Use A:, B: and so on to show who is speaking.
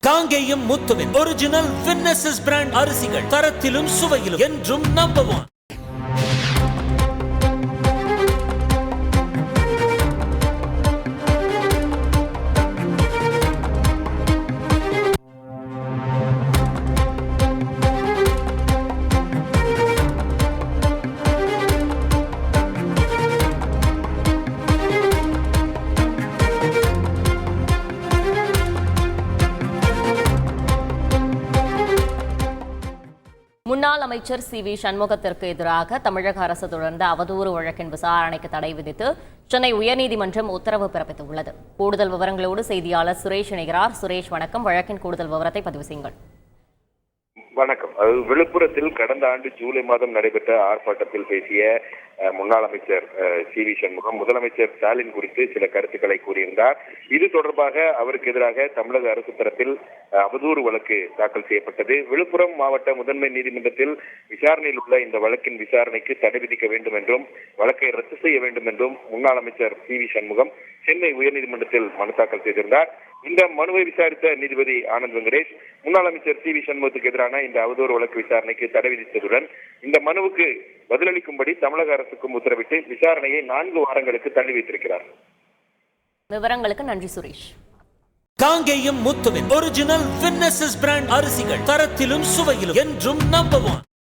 A: காங்கேயம் முத்துவின் ஒரிஜினல் வின்னசஸ் பிராண்ட் அரிசிகள் தரத்திலும் சுவையிலும் என்றும் நம்பர் 1.
B: முன்னாள் அமைச்சர் சி.வி. சண்முகத்திற்கு எதிராக தமிழக அரசு தொடர்ந்த அவதூறு வழக்கின் விசாரணைக்கு தடை விதித்து சென்னை உயர்நீதிமன்றம் உத்தரவு பிறப்பித்துள்ளது. கூடுதல் விவரங்களோடு செய்தியாளர் சுரேஷ் இணைகிறார். சுரேஷ், வணக்கம். வழக்கின் கூடுதல் விவரத்தை பதிவு செய்யுங்கள்.
C: வணக்கம். விழுப்புரத்தில் கடந்த ஆண்டு ஜூலை மாதம் நடைபெற்ற ஆர்ப்பாட்டத்தில் பேசிய முன்னாள் அமைச்சர் சி.வி. சண்முகம் முதலமைச்சர் ஸ்டாலின் குறித்து சில கருத்துக்களை கூறியிருந்தார். இது தொடர்பாக அவருக்கு எதிராக தமிழக அரசு தரப்பில் அவதூறு வழக்கு தாக்கல் செய்யப்பட்டது. விழுப்புரம் மாவட்ட முதன்மை நீதிமன்றத்தில் விசாரணையில் உள்ள இந்த வழக்கின் விசாரணைக்கு தடை விதிக்க வேண்டும் என்றும் வழக்கை ரத்து செய்ய வேண்டும் என்றும் முன்னாள் அமைச்சர் சி.வி. சண்முகம் சென்னை உயர்நீதிமன்றத்தில் மனு தாக்கல் செய்திருந்தார். இந்த மனுவை விசாரித்த நீதிபதி ஆனந்த் வெங்கடேஷ் முன்னாள் அமைச்சர் சி.வி. சண்முகத்துக்கு எதிரான இந்த அவதூறு வழக்கு விசாரணைக்கு தடை விதித்ததுடன் இந்த மனுவுக்கு பதிலளிக்கும்படி தமிழக அரசுக்கும் உத்தரவிட்டு விசாரணையை 4 வாரங்களுக்கு தள்ளி வைத்திருக்கிறார்.
B: விவரங்களுக்கு நன்றி சுரேஷ்.
A: காங்கேயம் முத்துவின் ஒரிஜினல் வின்னசஸ் பிராண்ட் அரிசிகள் தரத்திலும் சுவையிலும் என்றும் நம்பர் 1.